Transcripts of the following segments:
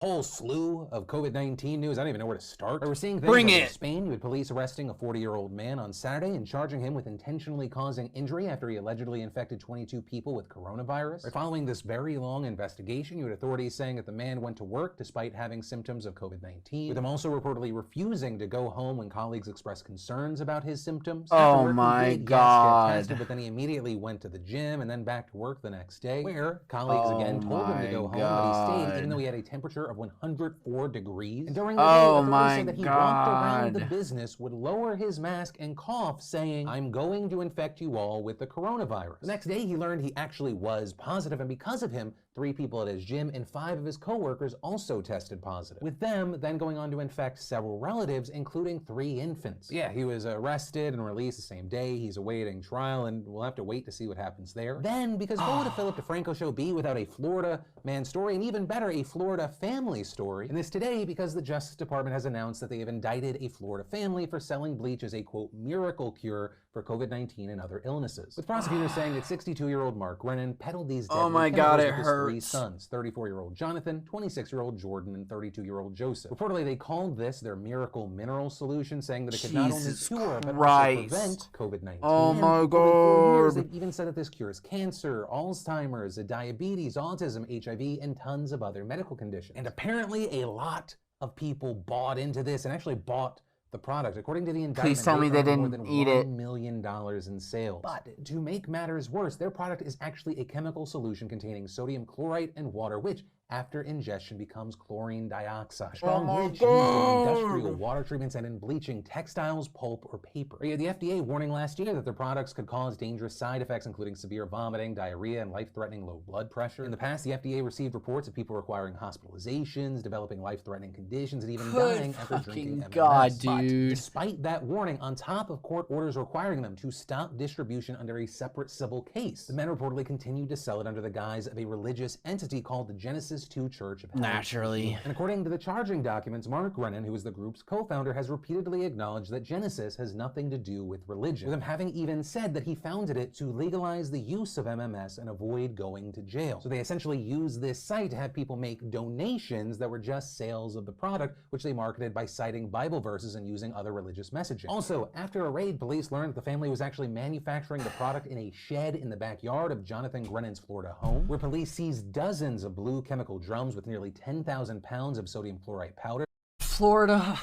Whole slew of COVID-19 news. I don't even know where to start. We're seeing things Bring like it. in Spain, with police arresting a 40-year-old man on Saturday and charging him with intentionally causing injury after he allegedly infected 22 people with coronavirus. Right, following this very long investigation, you had authorities saying that the man went to work despite having symptoms of COVID-19, with him also reportedly refusing to go home when colleagues expressed concerns about his symptoms. Oh work, my he did, God. Yes, get tested, but then he immediately went to the gym and then back to work the next day, where colleagues again told him to go home, but he stayed even though he had a temperature of 104 degrees. And during the day, authorities said that he walked around the business, would lower his mask and cough, saying, "I'm going to infect you all with the coronavirus." The next day, he learned he actually was positive, and because of him, 3 people at his gym and 5 of his coworkers also tested positive, with them then going on to infect several relatives, including 3 infants. Yeah, he was arrested and released the same day. He's awaiting trial, and we'll have to wait to see what happens there. Then, because what would a Phillip DeFranco show be without a Florida man story, and even better, a Florida family story? And this today because the Justice Department has announced that they have indicted a Florida family for selling bleach as a, quote, miracle cure for COVID-19 and other illnesses, with prosecutors saying that 62-year-old Mark Grennan peddled these deadly chemicals with his 3 sons, 34-year-old Jonathan, 26-year-old Jordan, and 32-year-old Joseph. Reportedly, they called this their miracle mineral solution, saying that it could not only cure but also prevent COVID-19. Oh my God. For years, God. they've even said that this cures cancer, Alzheimer's, diabetes, autism, HIV, and tons of other medical conditions. And apparently a lot of people bought into this and actually bought the product. According to the indictment, Please tell me they more didn't than eat $1 it. million in sales. But to make matters worse, their product is actually a chemical solution containing sodium chlorite and water, which after ingestion becomes chlorine dioxide. Strong bleach used in industrial water treatments and in bleaching textiles, pulp, or paper. The FDA warning last year that their products could cause dangerous side effects, including severe vomiting, diarrhea, and life-threatening low blood pressure. In the past, the FDA received reports of people requiring hospitalizations, developing life-threatening conditions, and even dying after drinking MMS. God, dude. But despite that warning, on top of court orders requiring them to stop distribution under a separate civil case, the men reportedly continued to sell it under the guise of a religious entity called the Genesis 2 Church of Health. Naturally. And according to the charging documents, Mark Grennan, who is the group's co-founder, has repeatedly acknowledged that Genesis has nothing to do with religion, with him having even said that he founded it to legalize the use of MMS and avoid going to jail. So they essentially used this site to have people make donations that were just sales of the product, which they marketed by citing Bible verses and using other religious messaging. Also, after a raid, police learned that the family was actually manufacturing the product in a shed in the backyard of Jonathan Grennan's Florida home, where police seized dozens of blue chemical drums with nearly 10,000 pounds of sodium chlorite powder. Florida.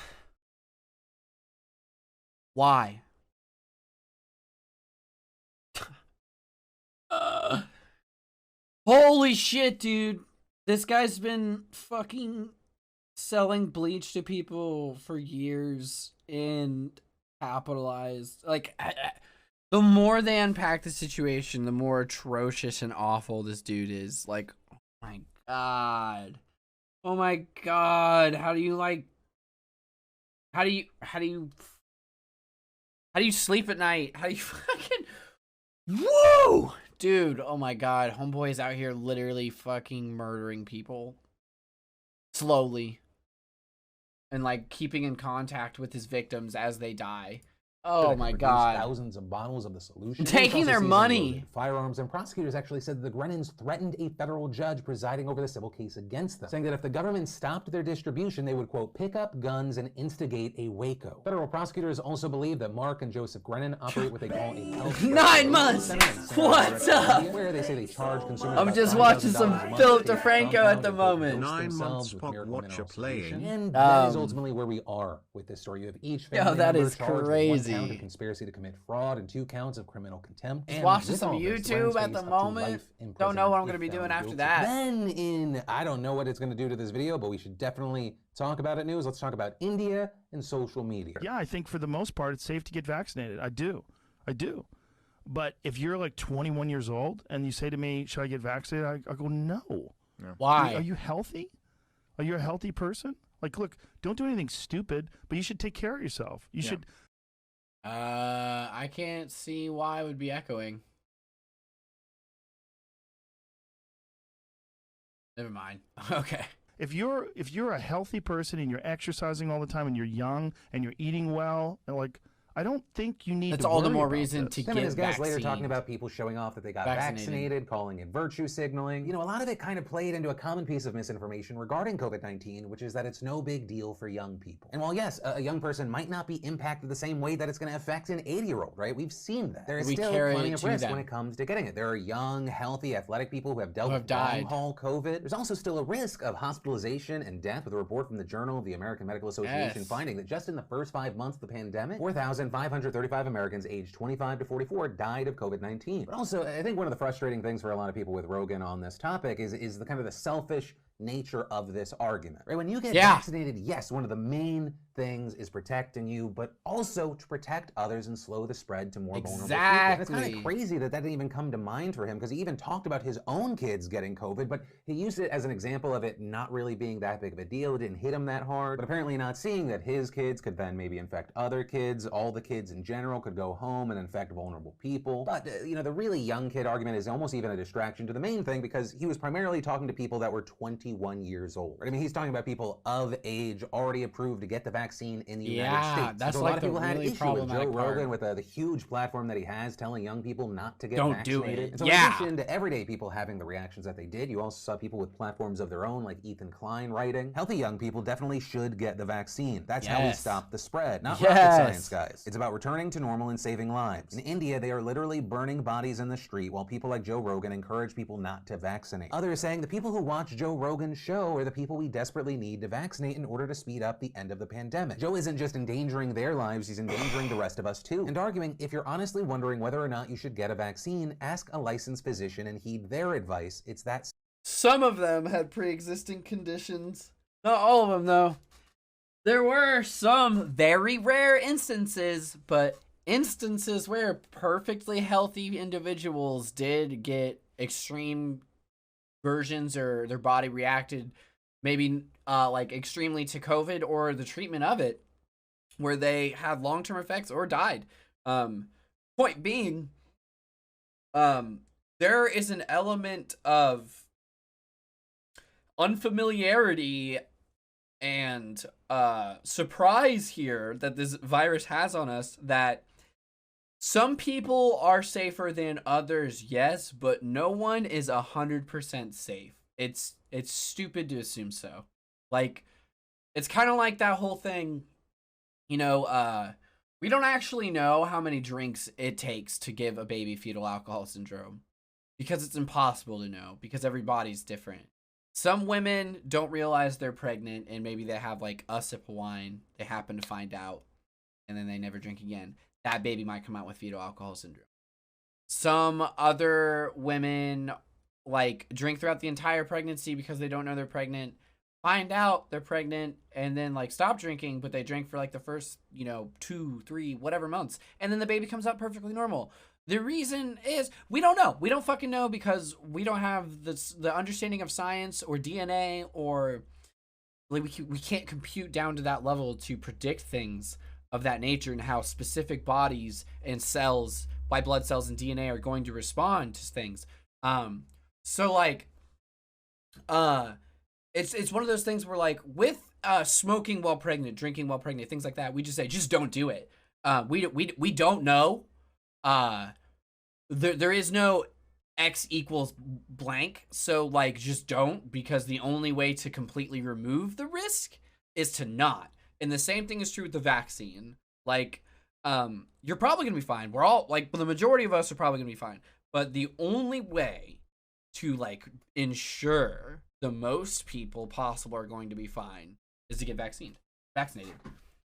Why? Holy shit, dude. This guy's been fucking selling bleach to people for years and capitalized. Like, the more they unpack the situation, the more atrocious and awful this dude is. Like, oh my God. Oh my God. How do you sleep at night? How do you fucking, woo! Dude, oh my God. Homeboy is out here literally fucking murdering people. Slowly. And like keeping in contact with his victims as they die. Oh my God. Thousands of bottles of the solution. Taking their money. Firearms, and prosecutors actually said that the Grennans threatened a federal judge presiding over the civil case against them, saying that if the government stopped their distribution, they would, quote, pick up guns and instigate a Waco. Federal prosecutors also believe that Mark and Joseph Grennan operate what they call a health 9 months! What's up? Where they say they charge consumers. I'm just watching some Phillip DeFranco at the moment. 9 months Pop Watcher playing. And that is ultimately where we are with this story. You have each family Yo, that member is charged with crazy. 1 count of conspiracy to commit fraud and 2 counts of criminal contempt. Just And watching with some all this, YouTube Grennan's at the faced up to moment. life Don't know imprisonment what I'm gonna if be doing found after guilty. that. Then I don't know what it's going to do to this video, but we should definitely talk about it. Let's talk about India and social media. Yeah, I think for the most part, it's safe to get vaccinated. I do. But if you're like 21 years old and you say to me, should I get vaccinated? I go, no. Yeah. Why? Are you healthy? Are you a healthy person? Like, look, don't do anything stupid, but you should take care of yourself. You should. I can't see why I would be echoing. Never mind. Okay. If you're a healthy person and you're exercising all the time and you're young and you're eating well, and like, I don't think you need That's to all the worry more about reason this. to Him get and his guys later vaccinated. talking about people showing off that they got vaccinated, calling it virtue signaling. You know, a lot of it kind of played into a common piece of misinformation regarding COVID-19, which is that it's no big deal for young people. And while yes, a young person might not be impacted the same way that it's going to affect an 80-year-old, right? We've seen that. There is still plenty of risk when it comes to getting it. There are young, healthy, athletic people who have dealt with long-haul COVID. There's also still a risk of hospitalization and death, with a report from the Journal of the American Medical Association finding that just in the first 5 months of the pandemic, 4,535 Americans aged 25 to 44 died of COVID-19. But also, I think one of the frustrating things for a lot of people with Rogan on this topic is the kind of the selfish nature of this argument, right? When you get vaccinated, yes, one of the main things is protecting you, but also to protect others and slow the spread to more vulnerable people. And it's kind of crazy that didn't even come to mind for him, because he even talked about his own kids getting COVID, but he used it as an example of it not really being that big of a deal. It didn't hit him that hard, but apparently not seeing that his kids could then maybe infect other kids. All the kids in general could go home and infect vulnerable people. But, you know, the really young kid argument is almost even a distraction to the main thing, because he was primarily talking to people that were 21 years old. I mean, he's talking about people of age already approved to get the vaccine in the United States. That's so like a lot of people had really issue with Joe Rogan with the huge platform that he has, telling young people not to get vaccinated. Do it. And so in addition to everyday people having the reactions that they did, you also saw people with platforms of their own, like Ethan Klein writing, healthy young people definitely should get the vaccine. That's how we stop the spread. Not rocket science, guys. It's about returning to normal and saving lives. In India, they are literally burning bodies in the street, while people like Joe Rogan encourage people not to vaccinate. Others saying the people who watch Joe Rogan's show are the people we desperately need to vaccinate in order to speed up the end of the pandemic. Joe isn't just endangering their lives, he's endangering the rest of us too. And arguing, if you're honestly wondering whether or not you should get a vaccine, ask a licensed physician and heed their advice. It's that. Some of them had pre-existing conditions. Not all of them, though. There were some very rare instances, but instances where perfectly healthy individuals did get extreme versions, or their body reacted maybe like extremely to COVID or the treatment of it, where they had long-term effects or died. Point being, there is an element of unfamiliarity and surprise here that this virus has on us, that some people are safer than others, yes, but no one is 100% safe. It's stupid to assume so. Like, it's kind of like that whole thing, you know, we don't actually know how many drinks it takes to give a baby fetal alcohol syndrome, because it's impossible to know, because every body's different. Some women don't realize they're pregnant, and maybe they have like a sip of wine, they happen to find out, and then they never drink again. That baby might come out with fetal alcohol syndrome. Some other women like drink throughout the entire pregnancy because they don't know they're pregnant, find out they're pregnant, and then like stop drinking, but they drank for like the first, 2, 3, whatever months, and then the baby comes out perfectly normal. The reason is we don't know. We don't fucking know, because we don't have the understanding of science or DNA, or like we can't compute down to that level to predict things of that nature and how specific bodies and cells, white blood cells and DNA, are going to respond to things. So like, it's one of those things where like with smoking while pregnant, drinking while pregnant, things like that, we just say, just don't do it. We don't know. There is no X equals blank. So like, just don't, because the only way to completely remove the risk is to not. And the same thing is true with the vaccine. Like, you're probably gonna be fine. We're all like, the majority of us are probably gonna be fine. But the only way to like ensure the most people possible are going to be fine is to get vaccinated.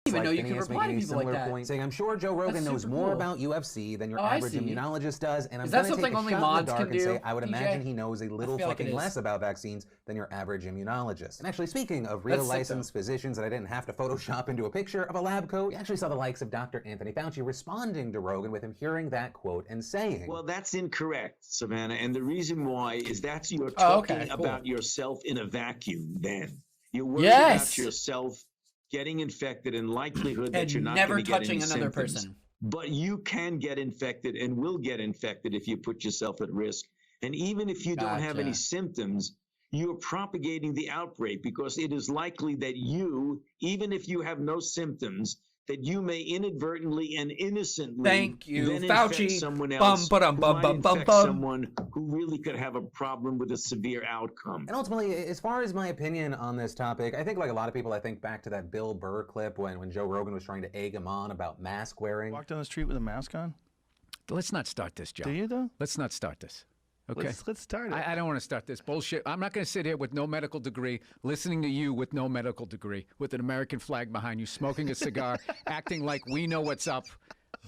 Even know you can reply to people like that. Point, saying, I'm sure Joe Rogan knows more about UFC than your average immunologist does, and I'm going to take a only shot mods in the dark can and do? say I would DJ? imagine he knows a little fucking less about vaccines than your average immunologist. And actually, speaking of real licensed physicians that I didn't have to Photoshop into a picture of a lab coat, we actually saw the likes of Dr. Anthony Fauci responding to Rogan with him hearing that quote and saying, well, that's incorrect, Savannah, and the reason why is that you're talking about yourself in a vacuum. Then you're worried about yourself getting infected and likelihood that you're not going to get any symptoms. Person. But you can get infected and will get infected if you put yourself at risk. And even if you don't have any symptoms, you're propagating the outbreak, because it is likely that you, even if you have no symptoms, that you may inadvertently and innocently thank you, then Fauci. infect someone else, someone who really could have a problem with a severe outcome. And ultimately, as far as my opinion on this topic, I think like a lot of people, I think back to that Bill Burr clip when Joe Rogan was trying to egg him on about mask wearing. Walk down the street with a mask on? Let's not start this, Joe. Do you, though? Let's not start this. Okay. Let's start it. I don't want to start this bullshit. I'm not going to sit here with no medical degree, listening to you with no medical degree, with an American flag behind you, smoking a cigar, acting like we know what's up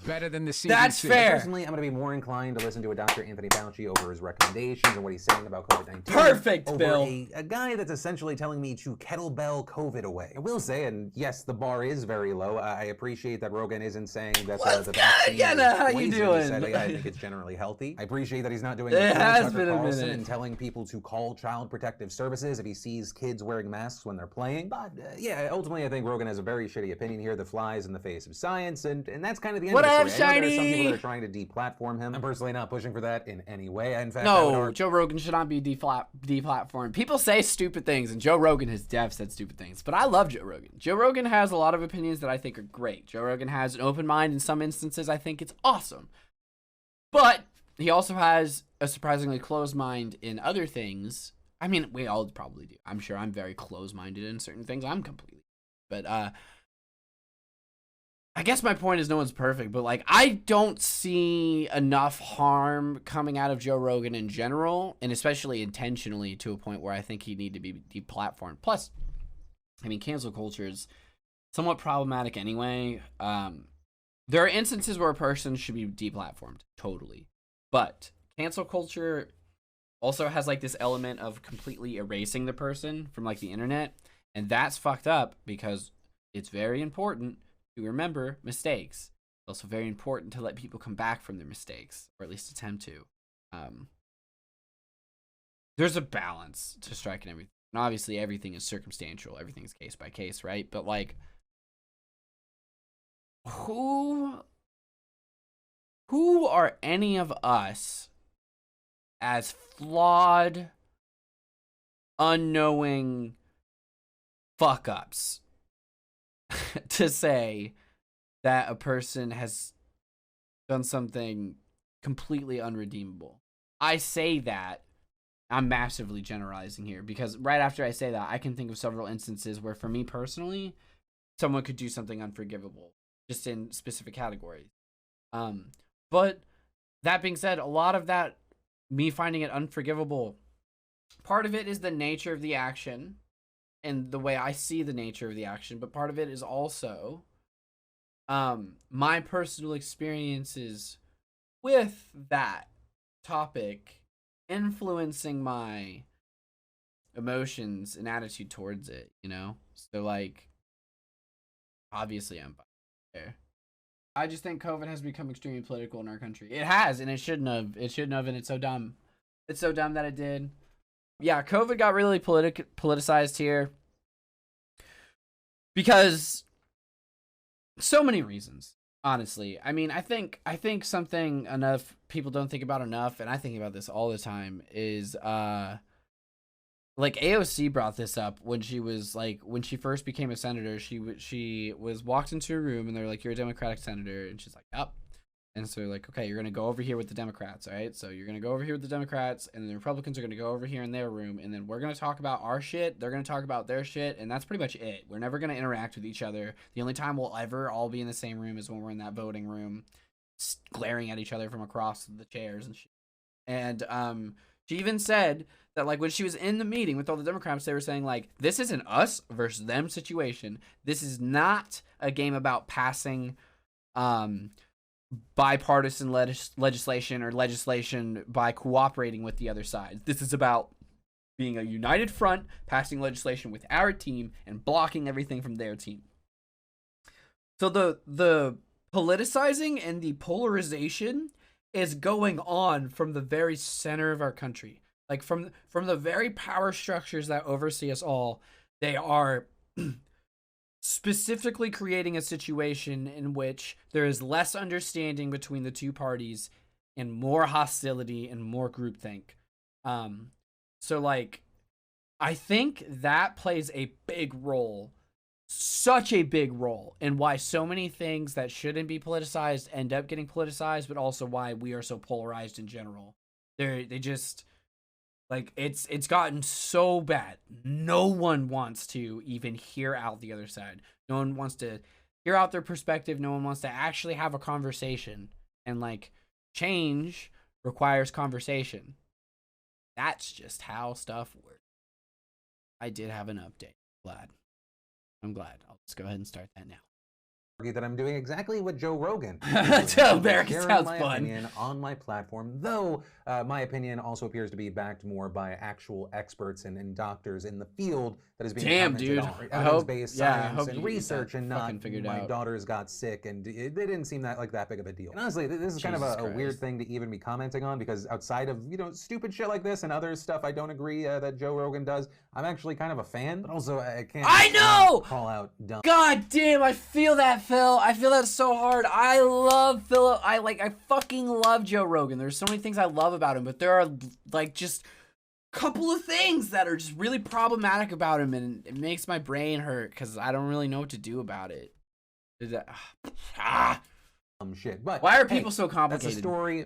better than the CDC. That's fair. Personally, I'm going to be more inclined to listen to a Dr. Anthony Fauci over his recommendations and what he's saying about COVID-19. Perfect, over Bill. A guy that's essentially telling me to kettlebell COVID away. I will say, and yes, the bar is very low. I appreciate that Rogan isn't saying that the vaccine Yeah, is how you poison. doing? He said, I think it's generally healthy. I appreciate that he's not doing It has Tucker been a Carlson minute. and telling people to call Child Protective Services if he sees kids wearing masks when they're playing. But yeah, ultimately, I think Rogan has a very shitty opinion here that flies in the face of science, and that's kind of the end What of up, the story. I know there are some Shiny? people that are trying to deplatform him. I'm personally not pushing for that in any way. In fact, No, Joe Rogan should not be deplatformed. People say stupid things, and Joe Rogan has said stupid things, but I love Joe Rogan. Joe Rogan has a lot of opinions that I think are great. Joe Rogan has an open mind in some instances. I think it's awesome. But he also has a surprisingly closed mind in other things. I mean, we all probably do. I'm sure I'm very closed-minded in certain things. I'm completely. But, I guess my point is no one's perfect, but like I don't see enough harm coming out of Joe Rogan in general, and especially intentionally to a point where I think he'd need to be deplatformed. Plus, I mean, cancel culture is somewhat problematic anyway. There are instances where a person should be deplatformed, totally. But cancel culture also has like this element of completely erasing the person from like the internet, and that's fucked up because it's very important to remember mistakes. It's also very important to let people come back from their mistakes, or at least attempt to. There's a balance to striking everything. And obviously everything is circumstantial. Everything's case by case, right? But like, who are any of us as flawed, unknowing fuck-ups to say that a person has done something completely unredeemable? I say that, I'm massively generalizing here, because right after I say that, I can think of several instances where, for me personally, someone could do something unforgivable, just in specific categories. But that being said, a lot of that, me finding it unforgivable, part of it is the nature of the action and the way I see the nature of the action, but part of it is also my personal experiences with that topic influencing my emotions and attitude towards it, you know? So, like, obviously I'm there. I just think COVID has become extremely political in our country. It has, and it shouldn't have. It shouldn't have, and it's so dumb. It's so dumb that it did. Yeah, COVID got really politicized here because so many reasons, honestly. I mean, I think something enough people don't think about enough, and I think about this all the time, is like AOC brought this up when she first became a senator. She was walked into a room and they're like, "You're a Democratic senator," and she's like, "Yep." And so they're like, "Okay, you're gonna go over here with the Democrats, all right? So you're gonna go over here with the Democrats, and the Republicans are gonna go over here in their room, and then we're gonna talk about our shit. They're gonna talk about their shit, and that's pretty much it. We're never gonna interact with each other. The only time we'll ever all be in the same room is when we're in that voting room, glaring at each other from across the chairs and shit." And she even said that, like, when she was in the meeting with all the Democrats, they were saying, like, this isn't us versus them situation. This is not a game about passing bipartisan legislation or legislation by cooperating with the other side. This is about being a united front, passing legislation with our team, and blocking everything from their team. So the politicizing and the polarization is going on from the very center of our country. Like, from the very power structures that oversee us all, they are specifically creating a situation in which there is less understanding between the two parties and more hostility and more groupthink. So, like, I think that plays a big role such a big role in why so many things that shouldn't be politicized end up getting politicized, but also why we are so polarized in general. They just like it's gotten so bad. No one wants to even hear out the other side. No one wants to hear out their perspective. No one wants to actually have a conversation. And like change requires conversation. That's just how stuff works. I did have an update. I'm glad. I'll just go ahead and start that now. That I'm doing exactly what Joe Rogan. America sounds my fun. Opinion on my platform, though my opinion also appears to be backed more by actual experts and doctors in the field that is being commented on. Evidence-based science and research, and not my daughters got sick, and they didn't seem like that big of a deal. And honestly, this is kind of a weird thing to even be commenting on, because outside of stupid shit like this and other stuff I don't agree that Joe Rogan does, I'm actually kind of a fan. But also I can't. I know. Call out dumb. God damn, I feel that, Phil. I feel that so hard. I love Phillip. I fucking love Joe Rogan. There's so many things I love about him, but there are like just a couple of things that are just really problematic about him, and it makes my brain hurt because I don't really know what to do about it. Shit. But why are people so complicated? That's a story.